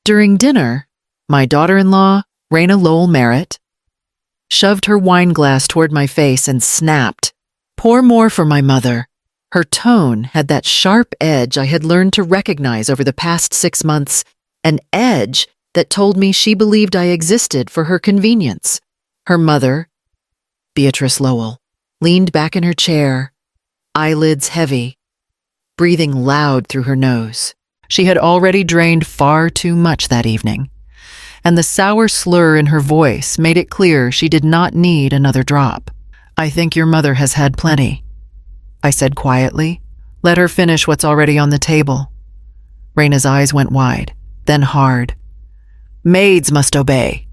During dinner, my daughter-in-law, Raina Lowell Merritt, shoved her wine glass toward my face and snapped, "Pour more for my mother." Her tone had that sharp edge I had learned to recognize over the past 6 months, an edge that told me she believed I existed for her convenience. Her mother, Beatrice Lowell, leaned back in her chair, eyelids heavy, breathing loud through her nose. She had already drained far too much that evening, and the sour slur in her voice made it clear she did not need another drop. "I think your mother has had plenty," I said quietly. "Let her finish what's already on the table." Raina's eyes went wide, then hard. "Maids must obey,"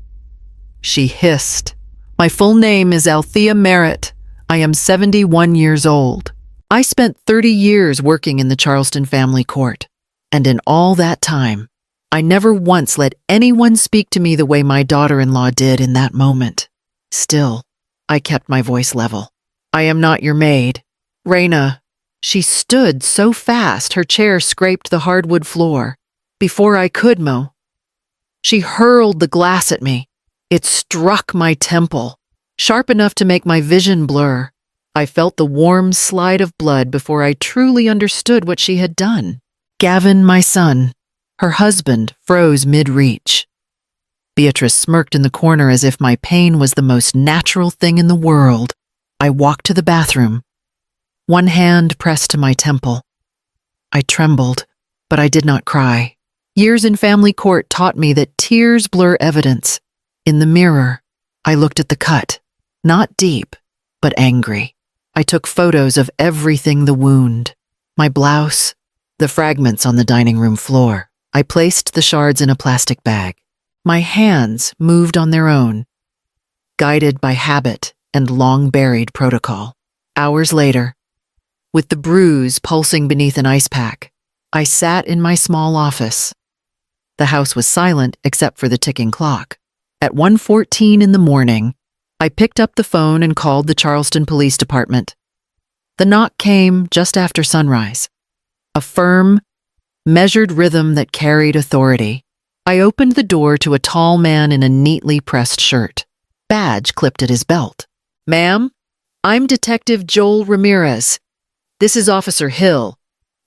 she hissed. "My full name is Althea Merritt. I am 71 years old. I spent 30 years working in the Charleston family court, and in all that time, I never once let anyone speak to me the way my daughter-in-law did in that moment. Still, I kept my voice level. "I am not your maid. Raina." She stood so fast her chair scraped the hardwood floor. Before I could she hurled the glass at me. It struck my temple, sharp enough to make my vision blur. I felt the warm slide of blood before I truly understood what she had done. Gavin, my son, her husband, froze mid-reach. Beatrice smirked in the corner as if my pain was the most natural thing in the world. I walked to the bathroom, one hand pressed to my temple. I trembled, but I did not cry. Years in family court taught me that tears blur evidence. In the mirror, I looked at the cut, not deep, but angry. I took photos of everything: the wound, my blouse, the fragments on the dining room floor. I placed the shards in a plastic bag. My hands moved on their own, guided by habit and long-buried protocol. Hours later, with the bruise pulsing beneath an ice pack, I sat in my small office. The house was silent except for the ticking clock. At 1:14 in the morning, I picked up the phone and called the Charleston Police Department. The knock came just after sunrise, a firm, measured rhythm that carried authority. I opened the door to a tall man in a neatly pressed shirt, badge clipped at his belt. "Ma'am, I'm Detective Joel Ramirez. This is Officer Hill.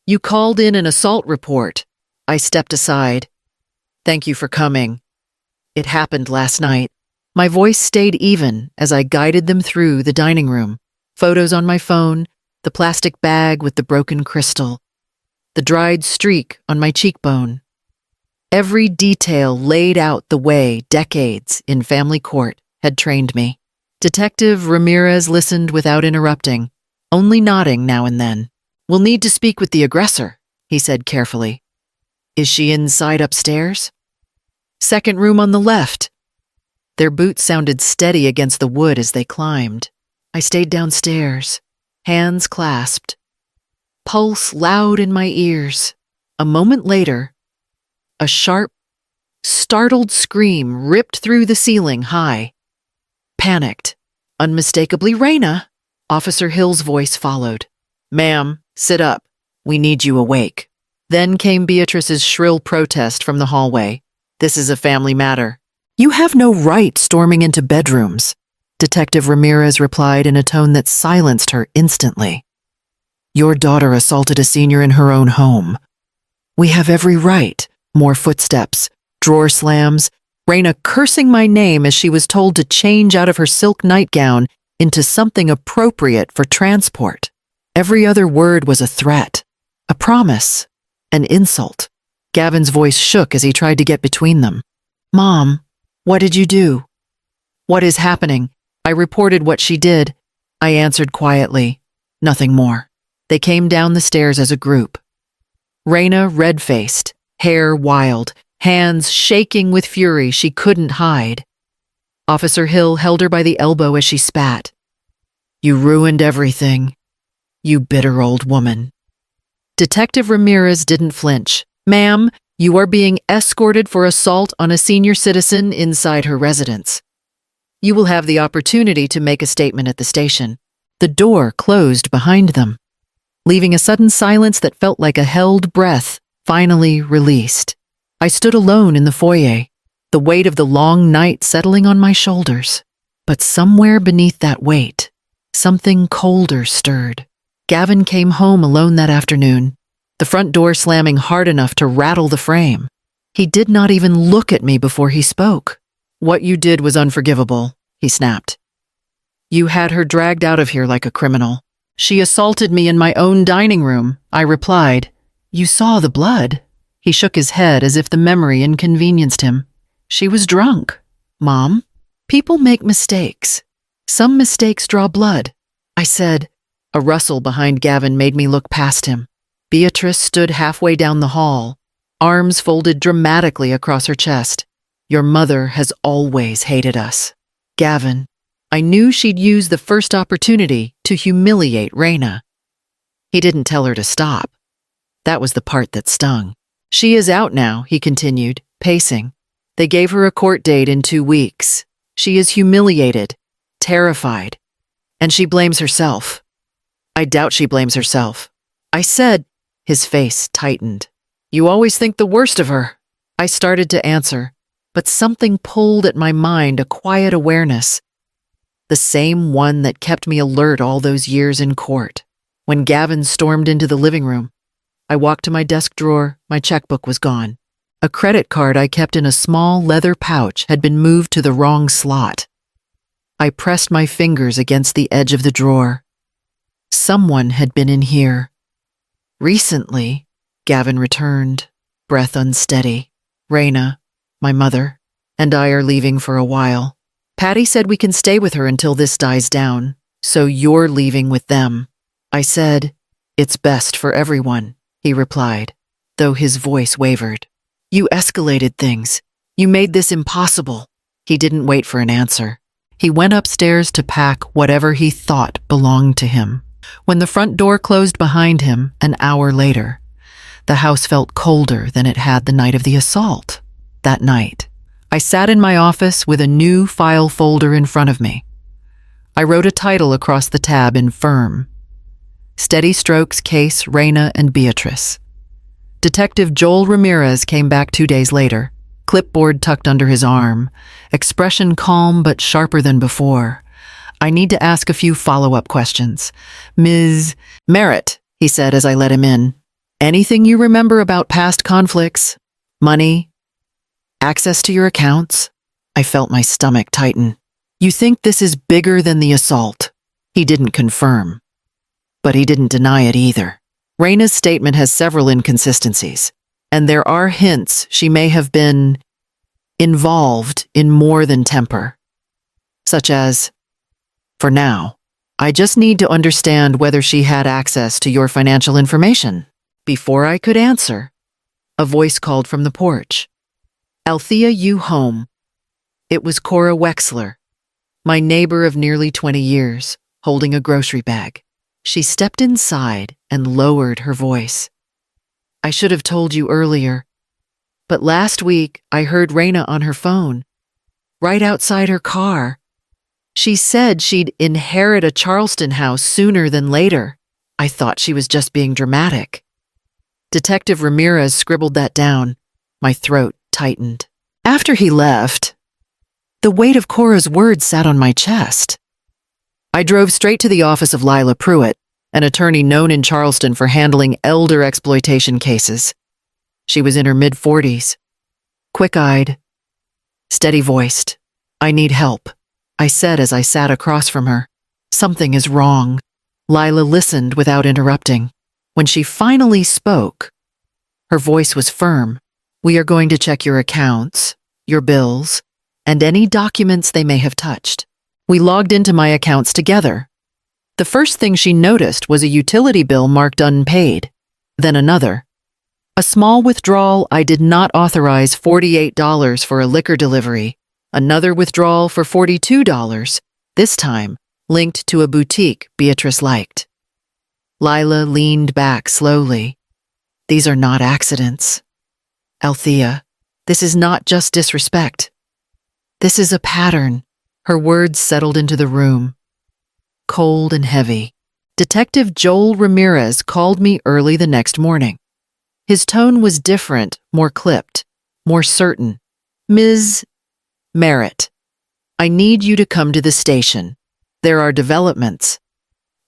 You called in an assault report." I stepped aside. "Thank you for coming. It happened last night." My voice stayed even as I guided them through the dining room. Photos on my phone, the plastic bag with the broken crystal, the dried streak on my cheekbone. Every detail laid out the way decades in family court had trained me. Detective Ramirez listened without interrupting, only nodding now and then. "We'll need to speak with the aggressor," he said carefully. "Is she inside upstairs?" "Second room on the left." Their boots sounded steady against the wood as they climbed. I stayed downstairs, hands clasped, pulse loud in my ears. A moment later, a sharp, startled scream ripped through the ceiling high. Panicked, unmistakably Raina, Officer Hill's voice followed. "Ma'am, sit up. We need you awake." Then came Beatrice's shrill protest from the hallway. "This is a family matter." "You have no right storming into bedrooms," Detective Ramirez replied in a tone that silenced her instantly. "Your daughter assaulted a senior in her own home. We have every right." More footsteps, drawer slams, Raina cursing my name as she was told to change out of her silk nightgown into something appropriate for transport. Every other word was a threat, a promise, an insult. Gavin's voice shook as he tried to get between them. "Mom, what did you do?" "What is happening?" I reported what she did. I answered quietly, "Nothing more." They came down the stairs as a group. Raina red-faced, hair wild, hands shaking with fury she couldn't hide. Officer Hill held her by the elbow as she spat. "You ruined everything, you bitter old woman." Detective Ramirez didn't flinch. "Ma'am, you are being escorted for assault on a senior citizen inside her residence. You will have the opportunity to make a statement at the station." The door closed behind them, leaving a sudden silence that felt like a held breath finally released. I stood alone in the foyer, the weight of the long night settling on my shoulders. But somewhere beneath that weight, something colder stirred. Gavin came home alone that afternoon, the front door slamming hard enough to rattle the frame. He did not even look at me before he spoke. "What you did was unforgivable," he snapped. "You had her dragged out of here like a criminal." "She assaulted me in my own dining room," I replied. "You saw the blood." He shook his head as if the memory inconvenienced him. "She was drunk." "Mom, people make mistakes. Some mistakes draw blood," I said. A rustle behind Gavin made me look past him. Beatrice stood halfway down the hall, arms folded dramatically across her chest. "Your mother has always hated us." Gavin, I knew she'd use the first opportunity to humiliate Raina. He didn't tell her to stop. That was the part that stung. "She is out now," he continued, pacing. "They gave her a court date in 2 weeks. She is humiliated, terrified, and she blames herself." "I doubt she blames herself," I said. His face tightened. "You always think the worst of her." I started to answer, but something pulled at my mind, a quiet awareness. The same one that kept me alert all those years in court. When Gavin stormed into the living room, I walked to my desk drawer. My checkbook was gone. A credit card I kept in a small leather pouch had been moved to the wrong slot. I pressed my fingers against the edge of the drawer. Someone had been in here. Recently, Gavin returned, breath unsteady. "Raina, my mother, and I are leaving for a while. Patty said we can stay with her until this dies down, so you're leaving with them." I said, "It's best for everyone," he replied, though his voice wavered. "You escalated things. You made this impossible." He didn't wait for an answer. He went upstairs to pack whatever he thought belonged to him. When the front door closed behind him an hour later, the house felt colder than it had the night of the assault. That night, I sat in my office with a new file folder in front of me. I wrote a title across the tab in firm. "Steady Strokes Case Raina and Beatrice." Detective Joel Ramirez came back 2 days later, clipboard tucked under his arm, expression calm but sharper than before. "I need to ask a few follow-up questions. Ms. Merritt," he said as I let him in. "Anything you remember about past conflicts? Money? Access to your accounts?" I felt my stomach tighten. "You think this is bigger than the assault?" He didn't confirm, but he didn't deny it either. Raina's statement has several inconsistencies, and there are hints she may have been involved in more than temper, such as, "For now, I just need to understand whether she had access to your financial information." Before I could answer, a voice called from the porch. "Althea, you home?" It was Cora Wexler, my neighbor of nearly 20 years, holding a grocery bag. She stepped inside and lowered her voice. "I should have told you earlier, but last week I heard Raina on her phone, right outside her car. She said she'd inherit a Charleston house sooner than later." I thought she was just being dramatic. Detective Ramirez scribbled that down. My throat tightened. After he left, the weight of Cora's words sat on my chest. I drove straight to the office of Lila Pruitt, an attorney known in Charleston for handling elder exploitation cases. She was in her mid-40s, quick-eyed, steady-voiced. "I need help," I said as I sat across from her. "Something is wrong." Lila listened without interrupting. When she finally spoke, her voice was firm. "We are going to check your accounts, your bills, and any documents they may have touched." We logged into my accounts together. The first thing she noticed was a utility bill marked unpaid, then another. A small withdrawal I did not authorize, $48 for a liquor delivery, another withdrawal for $42, this time linked to a boutique Beatrice liked. Lila leaned back slowly. "These are not accidents. Althea, this is not just disrespect. This is a pattern." Her words settled into the room, cold and heavy. Detective Joel Ramirez called me early the next morning. His tone was different, more clipped. more certain. Ms. Merritt, I need you to come to the station. There are developments.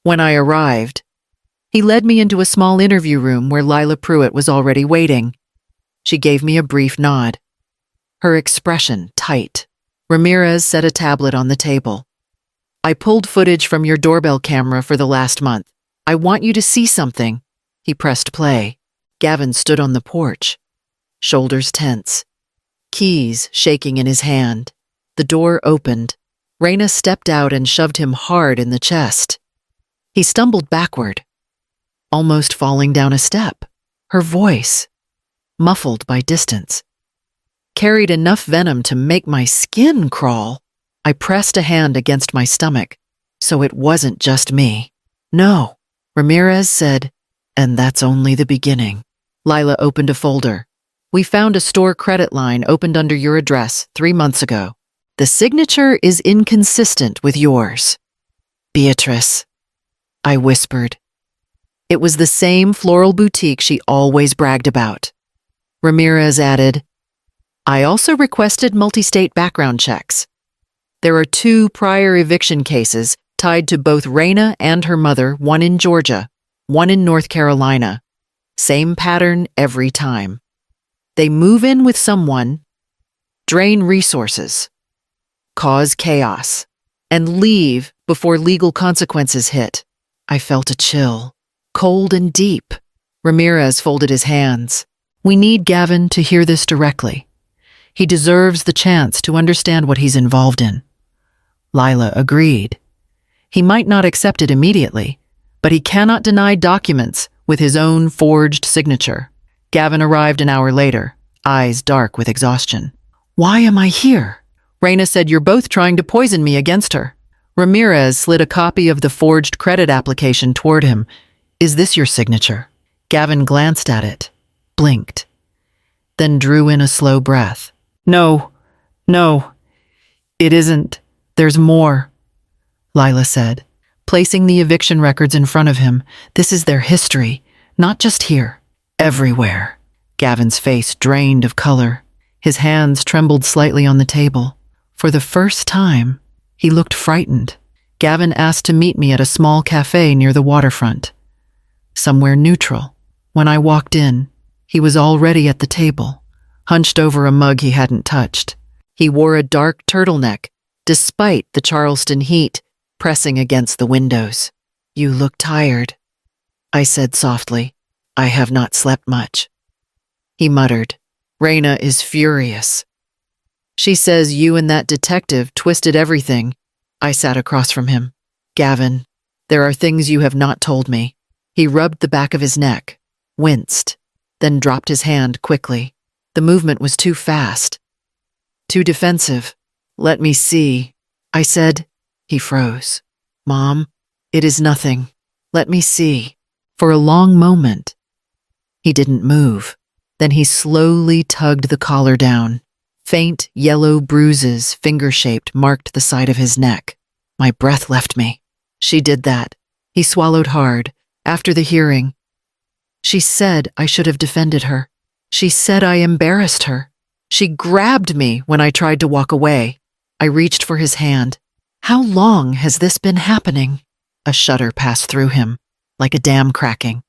When I arrived, he led me into a small interview room where Lila Pruitt was already waiting. She gave me a brief nod. Her expression tight. Ramirez set a tablet on the table. I pulled footage from your doorbell camera for the last month. I want you to see something. He pressed play. Gavin stood on the porch, shoulders tense, keys shaking in his hand. The door opened. Raina stepped out and shoved him hard in the chest. He stumbled backward, almost falling down a step. Her voice, muffled by distance, carried enough venom to make my skin crawl. I pressed a hand against my stomach, so it wasn't just me. No, Ramirez said, and that's only the beginning. Lila opened a folder. We found a store credit line opened under your address 3 months ago. The signature is inconsistent with yours. Beatrice, I whispered. It was the same floral boutique she always bragged about. Ramirez added, I also requested multi-state background checks. There are 2 prior eviction cases tied to both Raina and her mother, one in Georgia, one in North Carolina. Same pattern every time. They move in with someone, drain resources, cause chaos, and leave before legal consequences hit. I felt a chill, cold and deep. Ramirez folded his hands. We need Gavin to hear this directly. He deserves the chance to understand what he's involved in. Lila agreed. He might not accept it immediately, but he cannot deny documents with his own forged signature. Gavin arrived an hour later, eyes dark with exhaustion. Why am I here? Raina said you're both trying to poison me against her. Ramirez slid a copy of the forged credit application toward him. Is this your signature? Gavin glanced at it, blinked, then drew in a slow breath. No, it isn't. There's more, Lila said, placing the eviction records in front of him. This is their history, not just here, everywhere. Gavin's face drained of color. His hands trembled slightly on the table. For the first time, he looked frightened. Gavin asked to meet me at a small cafe near the waterfront, somewhere neutral. When I walked in, he was already at the table, hunched over a mug he hadn't touched. He wore a dark turtleneck, despite the Charleston heat pressing against the windows. You look tired, I said softly. I have not slept much. He muttered. Raina is furious. She says you and that detective twisted everything. I sat across from him. Gavin, there are things you have not told me. He rubbed the back of his neck, winced, then dropped his hand quickly. The movement was too fast, too defensive. Let me see, I said. He froze. Mom, it is nothing. Let me see. For a long moment, he didn't move. Then he slowly tugged the collar down. Faint yellow bruises, finger-shaped, marked the side of his neck. My breath left me. She did that. He swallowed hard. After the hearing, she said I should have defended her. She said I embarrassed her. She grabbed me when I tried to walk away. I reached for his hand. How long has this been happening? A shudder passed through him, like a dam cracking.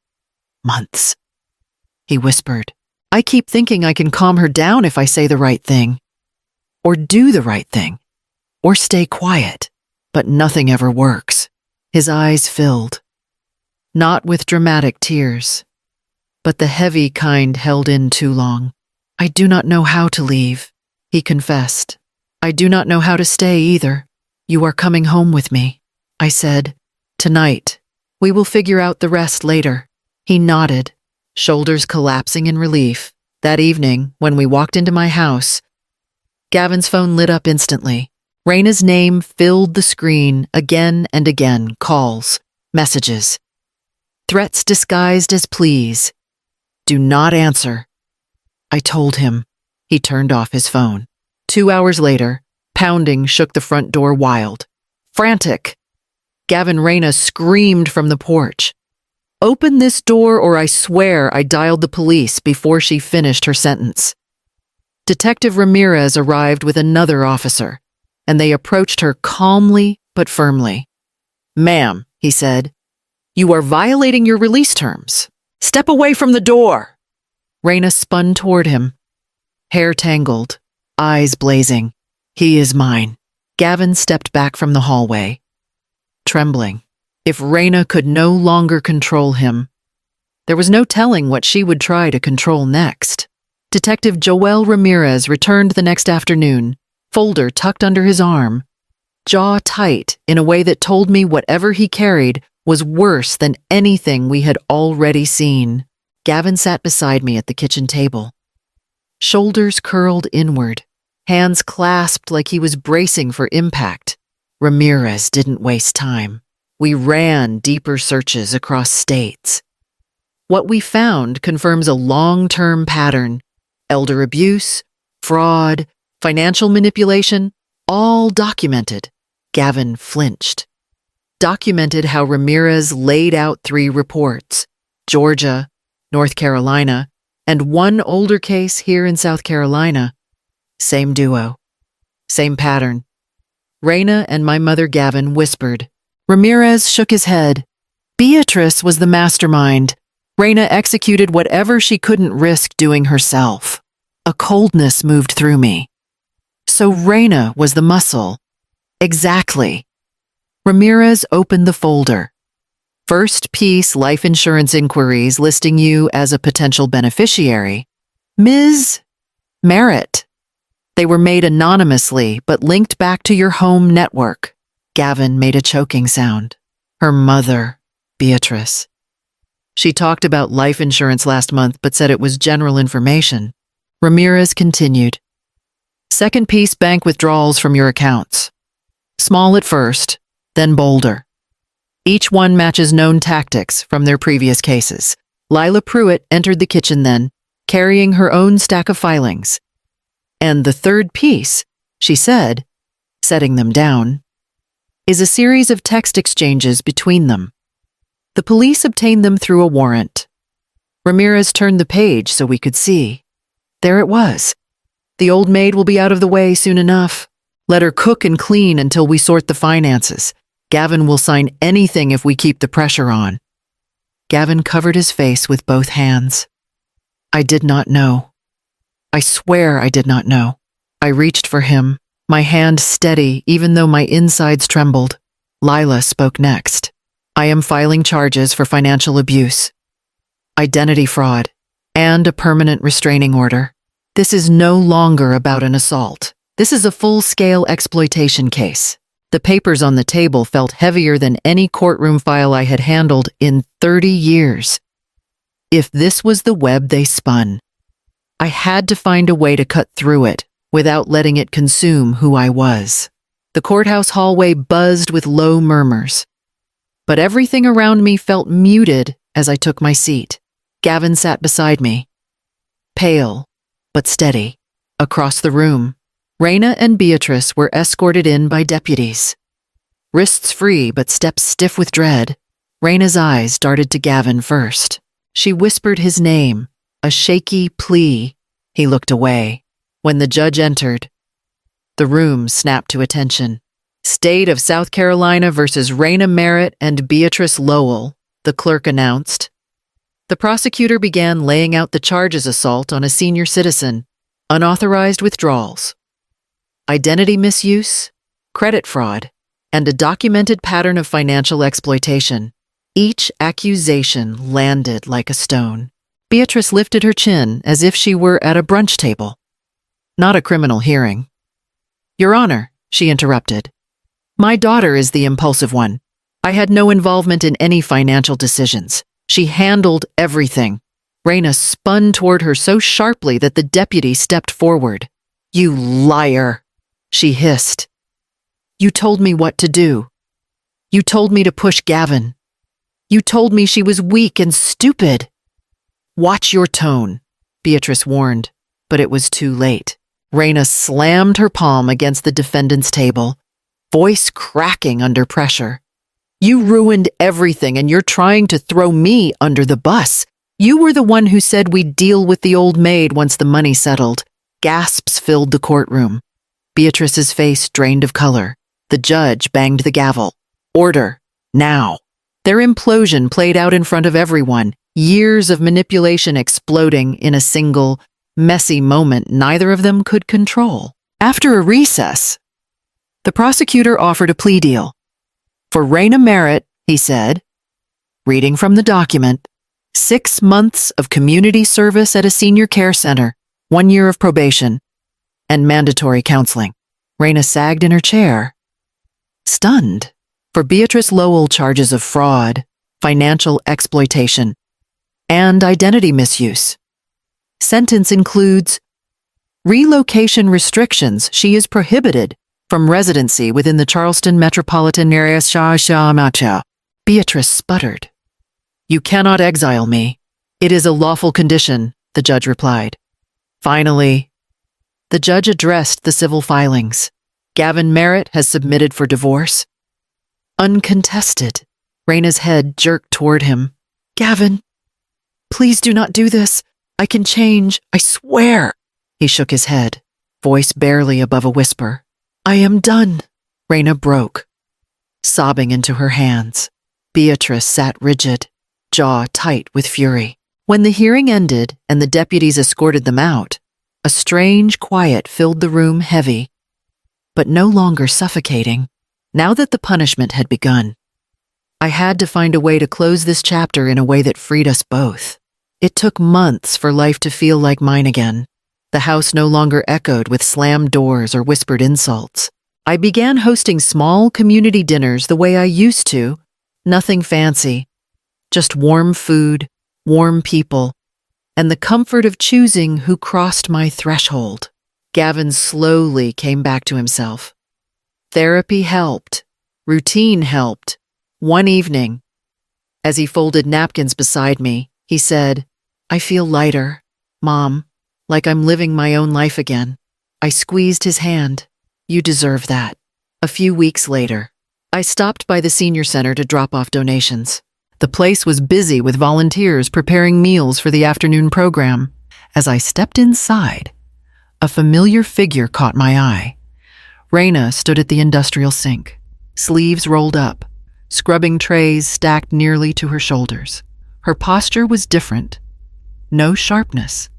Months. He whispered. I keep thinking I can calm her down if I say the right thing, or do the right thing, or stay quiet, but nothing ever works. His eyes filled, not with dramatic tears, but the heavy kind held in too long. I do not know how to leave, he confessed. I do not know how to stay either. You are coming home with me, I said. Tonight. We will figure out the rest later. He nodded, shoulders collapsing in relief. That evening, when we walked into my house, Gavin's phone lit up instantly. Raina's name filled the screen again and again. Calls, messages, threats disguised as pleas. Do not answer. I told him. He turned off his phone. 2 hours later, pounding shook the front door wild. Frantic, Gavin Raina screamed from the porch. Open this door or I swear I dialed the police before she finished her sentence. Detective Ramirez arrived with another officer, and they approached her calmly but firmly. "Ma'am," he said, "you are violating your release terms. Step away from the door." Raina spun toward him, hair tangled, eyes blazing. "He is mine." Gavin stepped back from the hallway, trembling. If Raina could no longer control him, there was no telling what she would try to control next. Detective Joel Ramirez returned the next afternoon, folder tucked under his arm, jaw tight in a way that told me whatever he carried was worse than anything we had already seen. Gavin sat beside me at the kitchen table, shoulders curled inward, hands clasped like he was bracing for impact. Ramirez didn't waste time. We ran deeper searches across states. What we found confirms a long-term pattern: elder abuse, fraud, financial manipulation, all documented. Gavin flinched. Documented how Ramirez laid out 3 reports: Georgia, North Carolina, and one older case here in South Carolina. Same duo. Same pattern. Raina and my mother Gavin whispered. Ramirez shook his head. Beatrice was the mastermind. Raina executed whatever she couldn't risk doing herself. A coldness moved through me. So Raina was the muscle. Exactly. Ramirez opened the folder. First piece, life insurance inquiries listing you as a potential beneficiary. Ms. Merritt. They were made anonymously, but linked back to your home network. Gavin made a choking sound. Her mother, Beatrice. She talked about life insurance last month, but said it was general information. Ramirez continued. Second piece, bank withdrawals from your accounts. Small at first, then bolder. Each one matches known tactics from their previous cases. Lila Pruitt entered the kitchen then, carrying her own stack of filings. And the third piece, she said, setting them down, is a series of text exchanges between them. The police obtained them through a warrant. Ramirez turned the page so we could see. There it was. The old maid will be out of the way soon enough. Let her cook and clean until we sort the finances. Gavin will sign anything if we keep the pressure on. Gavin covered his face with both hands. I did not know. I swear I did not know. I reached for him, my hand steady even though my insides trembled. Lila spoke next. I am filing charges for financial abuse, identity fraud, and a permanent restraining order. This is no longer about an assault. This is a full-scale exploitation case. The papers on the table felt heavier than any courtroom file I had handled in 30 years. If this was the web they spun, I had to find a way to cut through it without letting it consume who I was. The courthouse hallway buzzed with low murmurs, but everything around me felt muted as I took my seat. Gavin sat beside me, pale but steady. Across the room, Raina and Beatrice were escorted in by deputies. Wrists free but steps stiff with dread, Raina's eyes darted to Gavin first. She whispered his name, a shaky plea. He looked away. When the judge entered, the room snapped to attention. State of South Carolina versus Raina Merritt and Beatrice Lowell, the clerk announced. The prosecutor began laying out the charges: assault on a senior citizen, unauthorized withdrawals, identity misuse, credit fraud, and a documented pattern of financial exploitation. Each accusation landed like a stone. Beatrice lifted her chin as if she were at a brunch table. Not a criminal hearing. Your Honor, she interrupted. My daughter is the impulsive one. I had no involvement in any financial decisions. She handled everything. Raina spun toward her so sharply that the deputy stepped forward. You liar, she hissed. You told me what to do. You told me to push Gavin. You told me she was weak and stupid. Watch your tone, Beatrice warned, but it was too late. Raina slammed her palm against the defendant's table, voice cracking under pressure. You ruined everything and you're trying to throw me under the bus. You were the one who said we'd deal with the old maid once the money settled. Gasps filled the courtroom. Beatrice's face drained of color. The judge banged the gavel. Order, now. Their implosion played out in front of everyone, years of manipulation exploding in a single, messy moment neither of them could control. After a recess, the prosecutor offered a plea deal. For Raina Merritt, he said, reading from the document, 6 months of community service at a senior care center, 1 year of probation, and mandatory counseling. Raina sagged in her chair, stunned. For Beatrice Lowell, charges of fraud, financial exploitation, and identity misuse. Sentence includes relocation restrictions. She is prohibited from residency within the Charleston metropolitan area. Beatrice sputtered. You cannot exile me. It is a lawful condition, the judge replied. Finally, the judge addressed the civil filings. Gavin Merritt has submitted for divorce. Uncontested. Raina's head jerked toward him. Gavin, please do not do this. I can change, I swear. He shook his head, voice barely above a whisper. I am done. Raina broke, sobbing into her hands. Beatrice sat rigid, jaw tight with fury. When the hearing ended and the deputies escorted them out, a strange quiet filled the room, heavy, but no longer suffocating. Now that the punishment had begun, I had to find a way to close this chapter in a way that freed us both. It took months for life to feel like mine again. The house no longer echoed with slammed doors or whispered insults. I began hosting small community dinners the way I used to. Nothing fancy, just warm food, warm people, and the comfort of choosing who crossed my threshold. Gavin slowly came back to himself. Therapy helped. Routine helped. One evening, as he folded napkins beside me, he said, I feel lighter, Mom, like I'm living my own life again. I squeezed his hand. You deserve that. A few weeks later, I stopped by the senior center to drop off donations. The place was busy with volunteers preparing meals for the afternoon program. As I stepped inside, a familiar figure caught my eye. Raina stood at the industrial sink, sleeves rolled up, scrubbing trays stacked nearly to her shoulders. Her posture was different. No sharpness.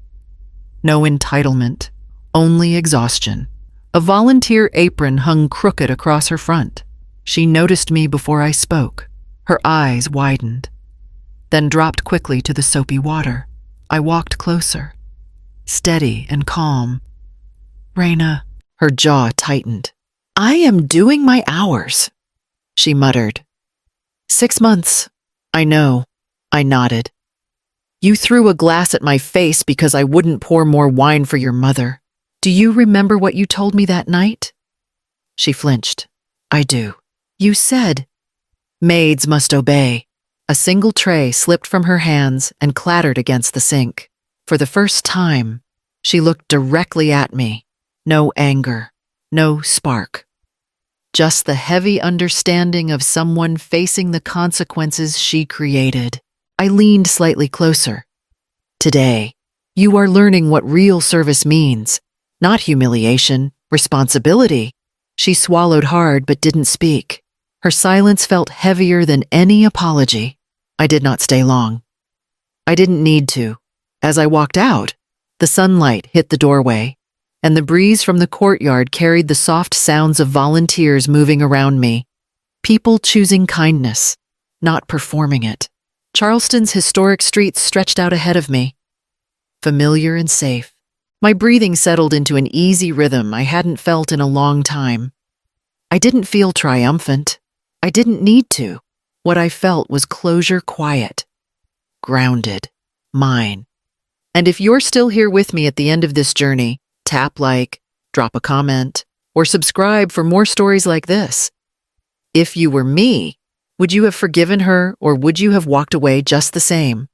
No entitlement. Only exhaustion. A volunteer apron hung crooked across her front. She noticed me before I spoke. Her eyes widened, then dropped quickly to the soapy water. I walked closer, steady and calm. Raina. Her jaw tightened. I am doing my hours, she muttered. 6 months. I know. I nodded. You threw a glass at my face because I wouldn't pour more wine for your mother. Do you remember what you told me that night? She flinched. I do. You said, maids must obey. A single tray slipped from her hands and clattered against the sink. For the first time, she looked directly at me. No anger, no spark. Just the heavy understanding of someone facing the consequences she created. I leaned slightly closer. Today, you are learning what real service means. Not humiliation, responsibility. She swallowed hard but didn't speak. Her silence felt heavier than any apology. I did not stay long. I didn't need to. As I walked out, the sunlight hit the doorway, and the breeze from the courtyard carried the soft sounds of volunteers moving around me. People choosing kindness, not performing it. Charleston's historic streets stretched out ahead of me, familiar and safe. My breathing settled into an easy rhythm I hadn't felt in a long time. I didn't feel triumphant. I didn't need to. What I felt was closure, quiet, grounded, mine. And if you're still here with me at the end of this journey, tap like, drop a comment, or subscribe for more stories like this. If you were me, would you have forgiven her or would you have walked away just the same?